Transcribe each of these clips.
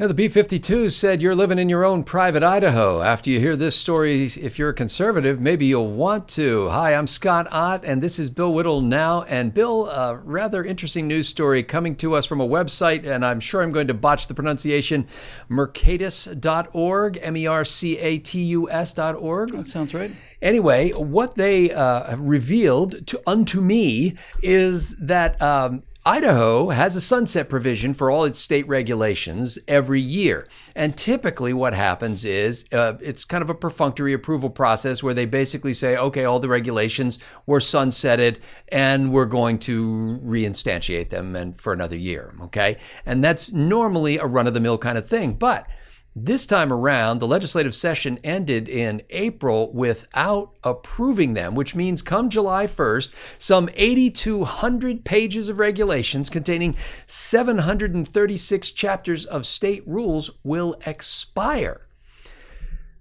Yeah, the B-52 said you're living in your own private Idaho. After you hear this story, if you're a conservative, maybe you'll want to. Hi, I'm Scott Ott, and this is Bill Whittle now. And Bill, a rather interesting news story coming to us from a website, and I'm sure I'm going to botch the pronunciation, mercatus.org, mercatus.org. That sounds right. Anyway, what they revealed unto me is that Idaho has a sunset provision for all its state regulations every year. And typically what happens is it's kind of a perfunctory approval process where they basically say, okay, all the regulations were sunsetted and we're going to reinstantiate them and for another year, okay? And that's normally a run-of-the-mill kind of thing. But this time around, the legislative session ended in April without approving them, which means come July 1st, some 8,200 pages of regulations containing 736 chapters of state rules will expire.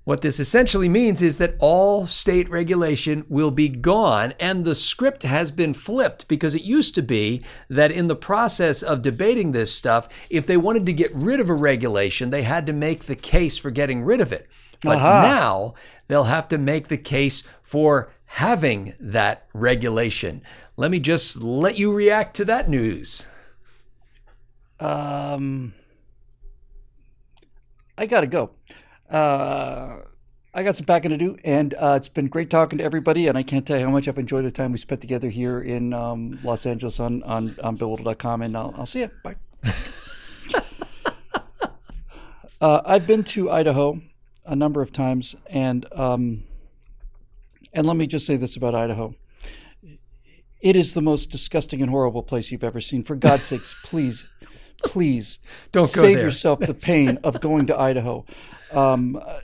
What this essentially means is that all state regulation will be gone, and the script has been flipped because it used to be that in the process of debating this stuff, if they wanted to get rid of a regulation, they had to make the case for getting rid of it. But now they'll have to make the case for having that regulation. Let me just let you react to that news. I got to go. I got some packing to do, and it's been great talking to everybody, and I can't tell you how much I've enjoyed the time we spent together here in Los Angeles on BillWhittle.com, and I'll see you. Bye. I've been to Idaho a number of times, and let me just say this about Idaho. It is the most disgusting and horrible place you've ever seen. For God's sakes, please don't go save there. yourself the pain of going to Idaho.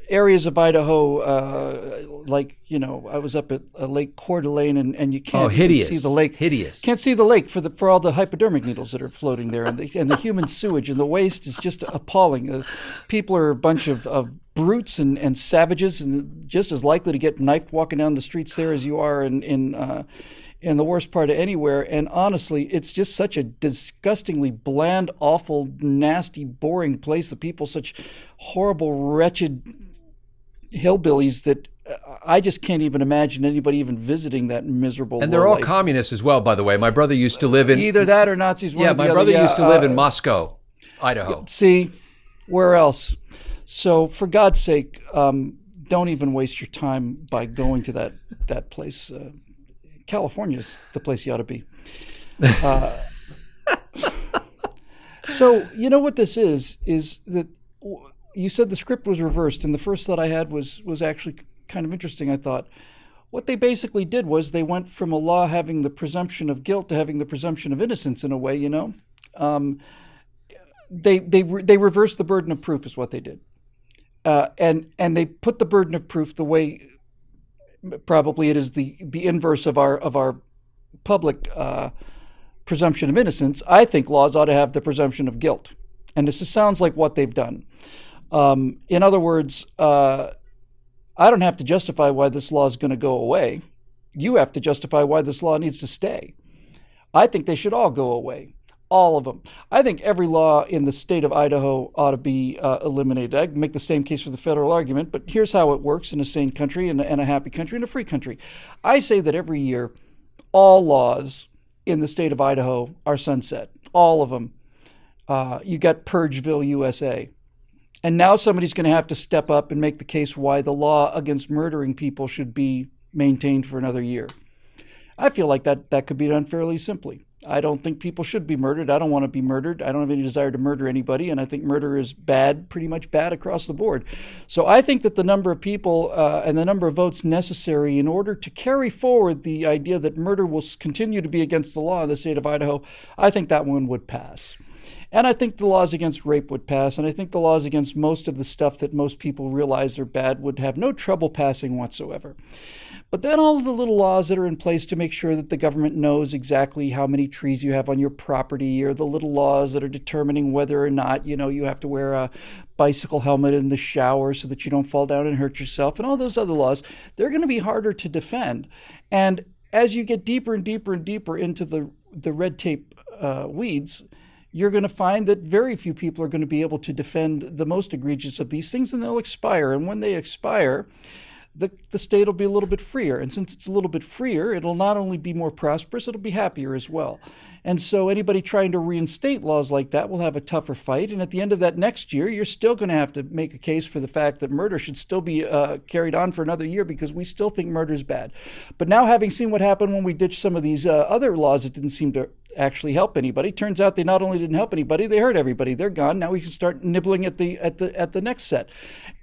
Areas of Idaho, I was up at Lake Coeur d'Alene, and you can't see the lake. Hideous. Can't see the lake for all the hypodermic needles that are floating there, and the human sewage and the waste is just appalling. People are a bunch of brutes and savages, and just as likely to get knifed walking down the streets there as you are in the worst part of anywhere. And honestly, it's just such a disgustingly bland, awful, nasty, boring place. The people, such horrible, wretched hillbillies that I just can't even imagine anybody even visiting that miserable. And they're all communists as well, by the way. My brother used to live in either that or Nazis. Yeah, my brother used to live in Moscow, Idaho. See, where else? So for God's sake, don't even waste your time by going to that place. California's the place you ought to be. So you know what this is that you said the script was reversed, and the first thought I had was actually kind of interesting. I thought what they basically did was they went from a law having the presumption of guilt to having the presumption of innocence in a way, you know. They reversed the burden of proof is what they did, and they put the burden of proof the way. Probably it is the inverse of our public presumption of innocence. I think laws ought to have the presumption of guilt, and this sounds like what they've done. In other words, I don't have to justify why this law is going to go away. You have to justify why this law needs to stay. I think they should all go away. All of them. I think every law in the state of Idaho ought to be eliminated. I can make the same case for the federal argument, but here's how it works in a sane country and a happy country and a free country. I say that every year, all laws in the state of Idaho are sunset. All of them. You got Purgeville, USA. And now somebody's going to have to step up and make the case why the law against murdering people should be maintained for another year. I feel like that could be done fairly simply. I don't think people should be murdered. I don't want to be murdered. I don't have any desire to murder anybody, and I think murder is bad, pretty much bad across the board. So I think that the number of people and the number of votes necessary in order to carry forward the idea that murder will continue to be against the law in the state of Idaho, I think that one would pass. And I think the laws against rape would pass, and I think the laws against most of the stuff that most people realize are bad would have no trouble passing whatsoever. But then all of the little laws that are in place to make sure that the government knows exactly how many trees you have on your property, or the little laws that are determining whether or not, you have to wear a bicycle helmet in the shower so that you don't fall down and hurt yourself, and all those other laws, they're going to be harder to defend. And as you get deeper and deeper and deeper into the red tape weeds, you're going to find that very few people are going to be able to defend the most egregious of these things, and they'll expire. And when they expire, the state will be a little bit freer. And since it's a little bit freer, it'll not only be more prosperous, it'll be happier as well. And so anybody trying to reinstate laws like that will have a tougher fight. And at the end of that next year, you're still going to have to make a case for the fact that murder should still be carried on for another year, because we still think murder is bad. But now, having seen what happened when we ditched some of these other laws that didn't seem to actually help anybody, turns out they not only didn't help anybody, they hurt everybody. They're gone. Now we can start nibbling at the next set.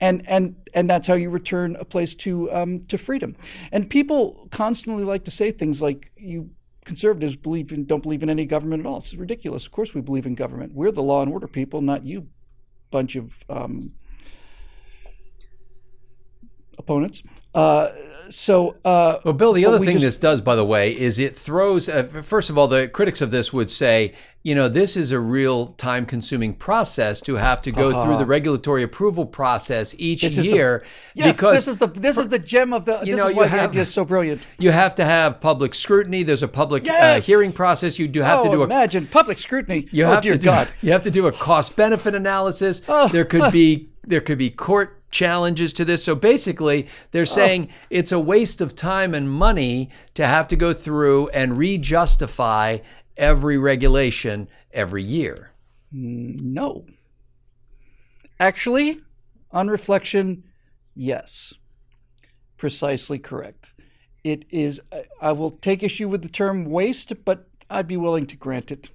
And that's how you return a place to freedom. And people constantly like to say things like, you conservatives don't believe in any government at all. It's ridiculous. Of course we believe in government. We're the law and order people, not you bunch of opponents. Well, Bill, the other thing this does, by the way, is it throws, first of all, the critics of this would say, this is a real time-consuming process to have to go through the regulatory approval process each year. Because this is the gem of the. This is why the idea is so brilliant. You have to have public scrutiny. There's a public hearing process. You do have to do. Imagine public scrutiny. You have to do a cost-benefit analysis. There could be court challenges to this. So basically, they're saying it's a waste of time and money to have to go through and re-justify every regulation every year. No. Actually, on reflection, yes. Precisely correct. It is, I will take issue with the term waste, but I'd be willing to grant it.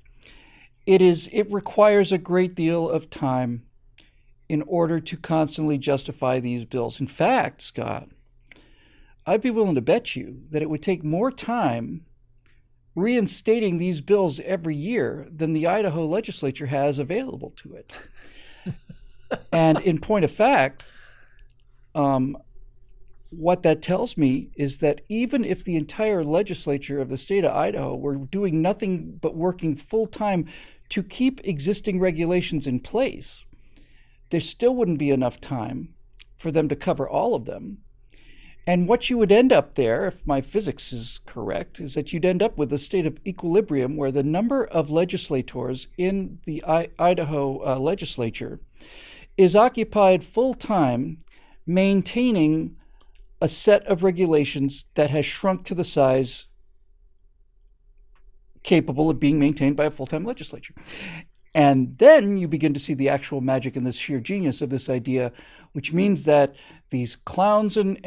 It requires a great deal of time in order to constantly justify these bills. In fact, Scott, I'd be willing to bet you that it would take more time reinstating these bills every year than the Idaho legislature has available to it. And in point of fact, what that tells me is that even if the entire legislature of the state of Idaho were doing nothing but working full-time to keep existing regulations in place, there still wouldn't be enough time for them to cover all of them. And what you would end up there, if my physics is correct, is that you'd end up with a state of equilibrium where the number of legislators in the Idaho legislature is occupied full-time maintaining a set of regulations that has shrunk to the size capable of being maintained by a full-time legislature. And then you begin to see the actual magic and the sheer genius of this idea, which means that these clowns and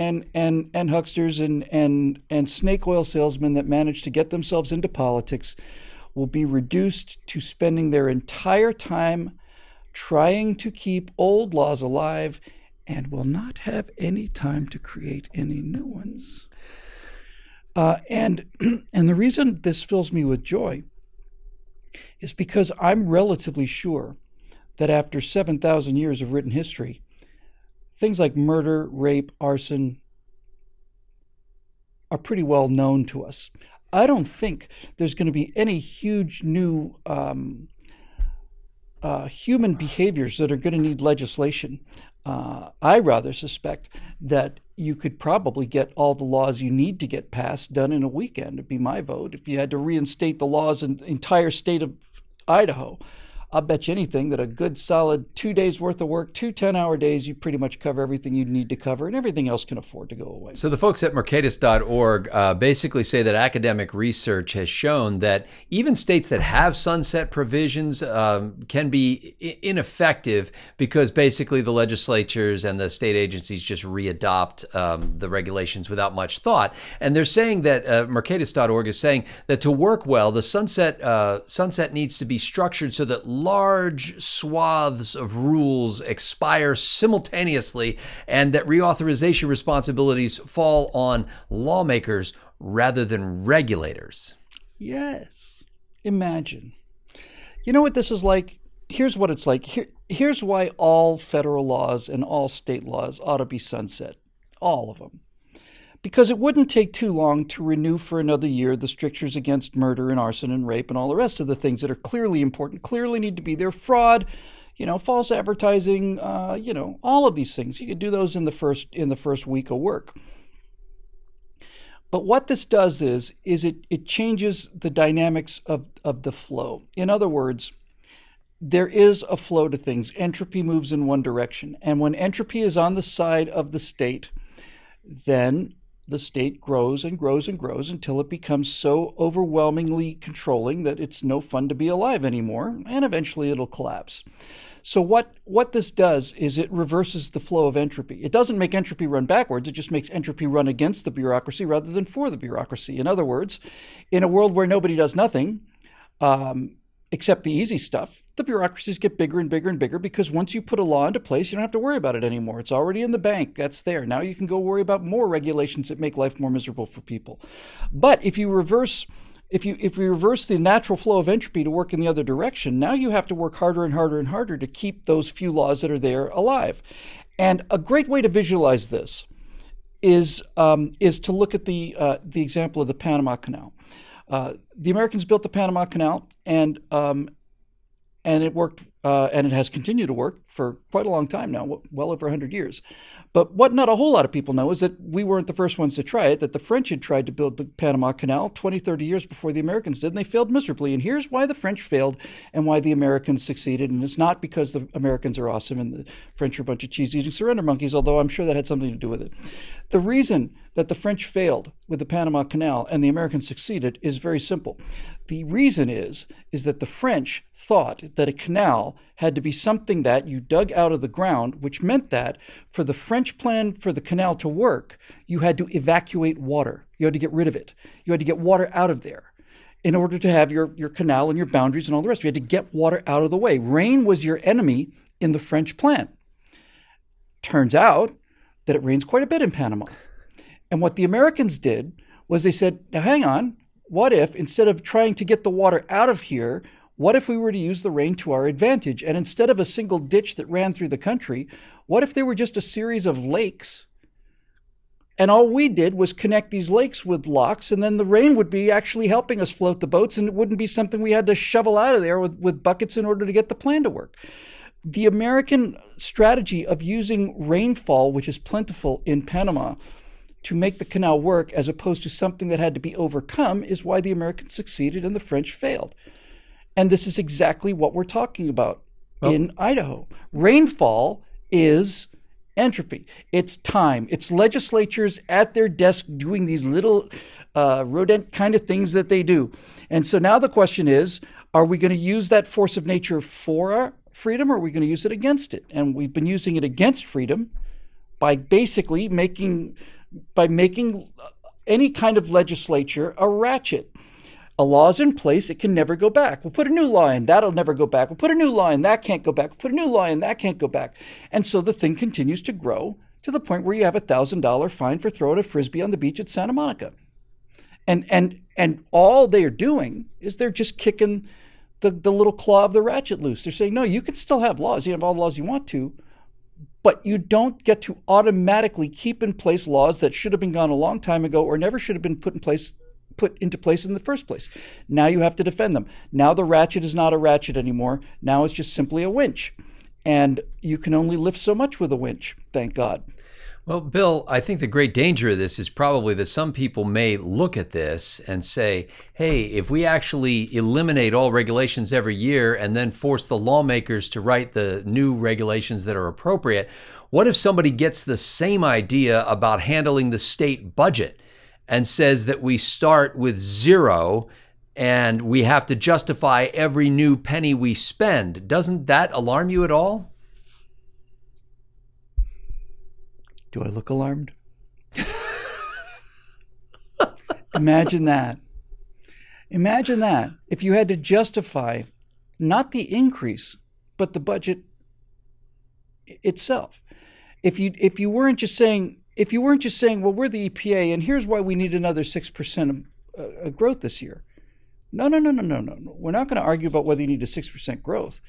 hucksters and snake oil salesmen that manage to get themselves into politics will be reduced to spending their entire time trying to keep old laws alive and will not have any time to create any new ones. And the reason this fills me with joy is because I'm relatively sure that after 7,000 years of written history, things like murder, rape, arson are pretty well known to us. I don't think there's going to be any huge new human behaviors that are going to need legislation. I rather suspect that you could probably get all the laws you need to get passed done in a weekend, would be my vote. If you had to reinstate the laws in the entire state of Idaho, I'll bet you anything that a good solid 2 days worth of work, 2 10-hour days, you pretty much cover everything you need to cover, and everything else can afford to go away. So the folks at Mercatus.org basically say that academic research has shown that even states that have sunset provisions can be ineffective because basically the legislatures and the state agencies just readopt the regulations without much thought. And they're saying that Mercatus.org is saying that to work well, the sunset needs to be structured so that large swaths of rules expire simultaneously and that reauthorization responsibilities fall on lawmakers rather than regulators. Yes. Imagine. You know what this is like? Here's what it's like. Here's why all federal laws and all state laws ought to be sunset. All of them. Because it wouldn't take too long to renew for another year the strictures against murder and arson and rape and all the rest of the things that are clearly important, clearly need to be there. Fraud, false advertising, all of these things. You could do those in the first week of work. But what this does is it changes the dynamics of the flow. In other words, there is a flow to things. Entropy moves in one direction. And when entropy is on the side of the state, then the state grows and grows and grows until it becomes so overwhelmingly controlling that it's no fun to be alive anymore, and eventually it'll collapse. So what this does is it reverses the flow of entropy. It doesn't make entropy run backwards, it just makes entropy run against the bureaucracy rather than for the bureaucracy. In other words, in a world where nobody does nothing, except the easy stuff, the bureaucracies get bigger and bigger and bigger because once you put a law into place, you don't have to worry about it anymore. It's already in the bank. That's there. Now you can go worry about more regulations that make life more miserable for people. But if you reverse the natural flow of entropy to work in the other direction, now you have to work harder and harder and harder to keep those few laws that are there alive. And a great way to visualize this is to look at the example of the Panama Canal. The Americans built the Panama Canal, and it worked, and it has continued to work for quite a long time now, well over 100 years. But what not a whole lot of people know is that we weren't the first ones to try it, that the French had tried to build the Panama Canal 20, 30 years before the Americans did, and they failed miserably. And here's why the French failed and why the Americans succeeded. And it's not because the Americans are awesome and the French are a bunch of cheese-eating surrender monkeys, although I'm sure that had something to do with it. The reason that the French failed with the Panama Canal and the Americans succeeded is very simple. The reason is that the French thought that a canal had to be something that you dug out of the ground, which meant that for the French plan for the canal to work, you had to evacuate water. You had to get rid of it. You had to get water out of there in order to have your canal and your boundaries and all the rest. You had to get water out of the way. Rain was your enemy in the French plan. Turns out that it rains quite a bit in Panama. And what the Americans did was they said, now hang on, what if instead of trying to get the water out of here, what if we were to use the rain to our advantage? And instead of a single ditch that ran through the country, what if there were just a series of lakes? And all we did was connect these lakes with locks, and then the rain would be actually helping us float the boats, and it wouldn't be something we had to shovel out of there with buckets in order to get the plan to work. The American strategy of using rainfall, which is plentiful in Panama, to make the canal work as opposed to something that had to be overcome is why the Americans succeeded and the French failed. And this is exactly what we're talking about in Idaho. Rainfall is entropy. It's time. It's legislatures at their desk doing these little rodent kind of things that they do. And so now the question is, are we going to use that force of nature for our freedom, or are we going to use it against it? And we've been using it against freedom by basically making any kind of legislature a ratchet. A law's in place, it can never go back. We'll put a new law in, that'll never go back. We'll put a new law in, that can't go back. We'll put a new law in, that can't go back. And so the thing continues to grow to the point where you have a $1,000 fine for throwing a frisbee on the beach at Santa Monica. And all they're doing is they're just kicking the little claw of the ratchet loose. They're saying, no, you can still have laws. You have all the laws you want to, but you don't get to automatically keep in place laws that should have been gone a long time ago or never should have been put into place in the first place. Now you have to defend them. Now the ratchet is not a ratchet anymore. Now it's just simply a winch. And you can only lift so much with a winch, thank God. Well, Bill, I think the great danger of this is probably that some people may look at this and say, hey, if we actually eliminate all regulations every year and then force the lawmakers to write the new regulations that are appropriate, what if somebody gets the same idea about handling the state budget and says that we start with zero and we have to justify every new penny we spend? Doesn't that alarm you at all? Do I look alarmed? Imagine that. Imagine that. If you had to justify not the increase, but the budget itself. If you weren't just saying, well, we're the EPA and here's why we need another 6% of growth this year. No. We're not going to argue about whether you need a 6% growth.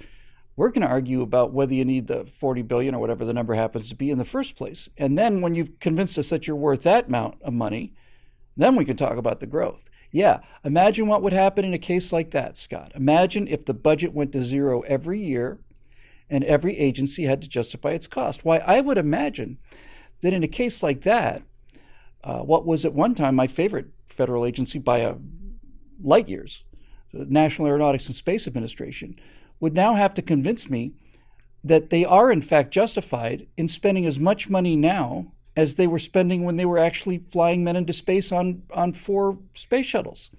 We're going to argue about whether you need the 40 billion or whatever the number happens to be in the first place. And then when you've convinced us that you're worth that amount of money, then we can talk about the growth. Yeah, imagine what would happen in a case like that, Scott. Imagine if the budget went to zero every year and every agency had to justify its cost. Why, I would imagine that in a case like that, what was at one time my favorite federal agency by light years, the National Aeronautics and Space Administration, would now have to convince me that they are in fact justified in spending as much money now as they were spending when they were actually flying men into space on 4 space shuttles.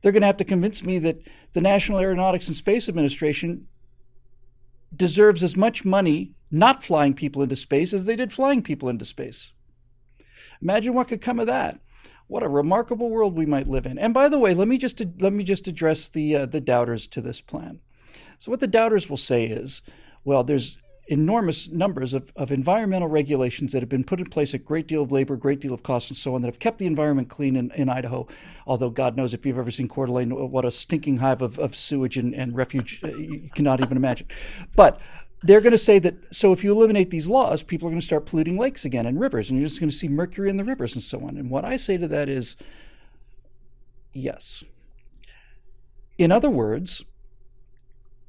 They're going to have to convince me that the National Aeronautics and Space Administration deserves as much money not flying people into space as they did flying people into space. Imagine what could come of that. What a remarkable world we might live in. And by the way, let me just address the doubters to this plan. So what the doubters will say is, well, there's enormous numbers of environmental regulations that have been put in place, a great deal of labor, a great deal of cost, and so on, that have kept the environment clean in Idaho. Although God knows if you've ever seen Coeur d'Alene, what a stinking hive of sewage and refuge you cannot even imagine. But they're going to say that, so if you eliminate these laws, people are going to start polluting lakes again and rivers, and you're just going to see mercury in the rivers and so on. And what I say to that is, yes. In other words,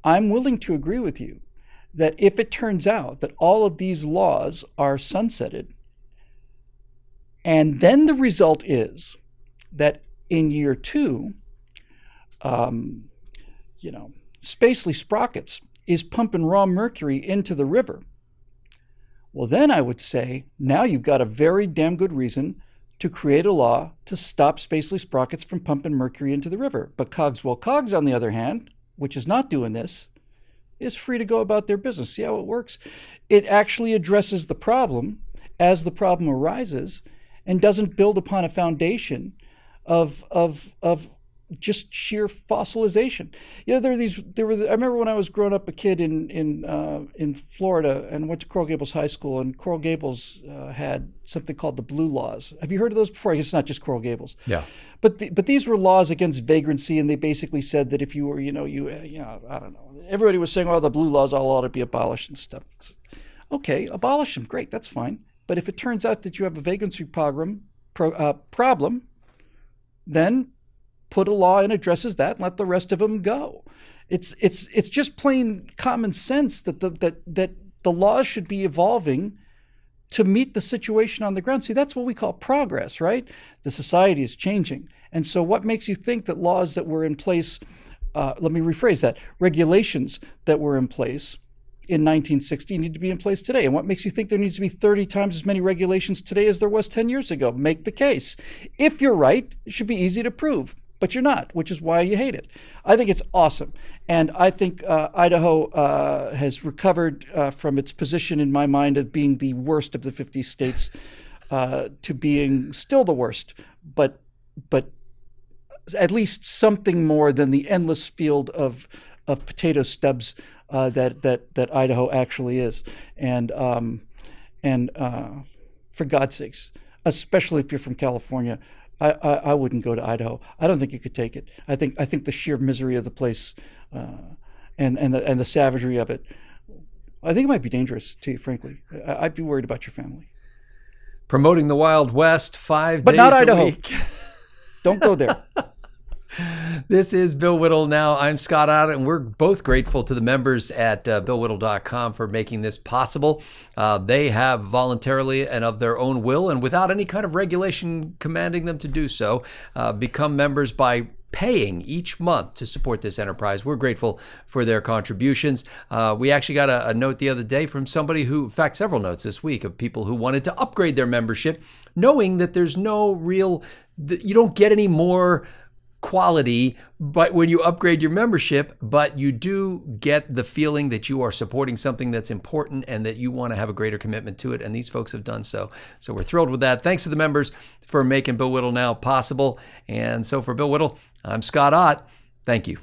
I'm willing to agree with you that if it turns out that all of these laws are sunsetted, and then the result is that in year 2, Spacely Sprockets is pumping raw mercury into the river, well, then I would say, now you've got a very damn good reason to create a law to stop Spacely Sprockets from pumping mercury into the river. But Cogswell Cogs, on the other hand, which is not doing this, is free to go about their business. See how it works? It actually addresses the problem as the problem arises and doesn't build upon a foundation of just sheer fossilization. I remember when I was growing up a kid in Florida and went to Coral Gables High School, and Coral Gables had something called the Blue Laws. Have you heard of those before? I guess it's not just Coral Gables. Yeah. But these were laws against vagrancy, and they basically said that if you were, I don't know. Everybody was saying, oh, the blue laws all ought to be abolished and stuff. Okay, abolish them. Great, that's fine. But if it turns out that you have a vagrancy problem, then put a law in addresses that and let the rest of them go. It's just plain common sense that the laws should be evolving to meet the situation on the ground. See, that's what we call progress, right? The society is changing. And so what makes you think that laws that were in place, let me rephrase that, regulations that were in place in 1960 need to be in place today? And what makes you think there needs to be 30 times as many regulations today as there was 10 years ago? Make the case. If you're right, it should be easy to prove. But you're not, which is why you hate it. I think it's awesome. And I think Idaho has recovered from its position in my mind of being the worst of the 50 states to being still the worst, but at least something more than the endless field of potato stubs that Idaho actually is. And for God's sakes, especially if you're from California, I wouldn't go to Idaho. I don't think you could take it. I think the sheer misery of the place and the savagery of it, I think it might be dangerous to you, frankly. I'd be worried about your family. Promoting the Wild West 5 but days not a Idaho. week. Don't go there. This is Bill Whittle. Now I'm Scott Ott, and we're both grateful to the members at BillWhittle.com for making this possible. They have voluntarily and of their own will and without any kind of regulation commanding them to do so, become members by paying each month to support this enterprise. We're grateful for their contributions. We actually got a note the other day from somebody who, in fact, several notes this week of people who wanted to upgrade their membership, knowing that there's no real, you don't get any more quality but when you upgrade your membership, but you do get the feeling that you are supporting something that's important and that you want to have a greater commitment to it, and these folks have done so. So we're thrilled with that. Thanks to the members for making Bill Whittle Now possible. And so for Bill Whittle, I'm Scott Ott. Thank you.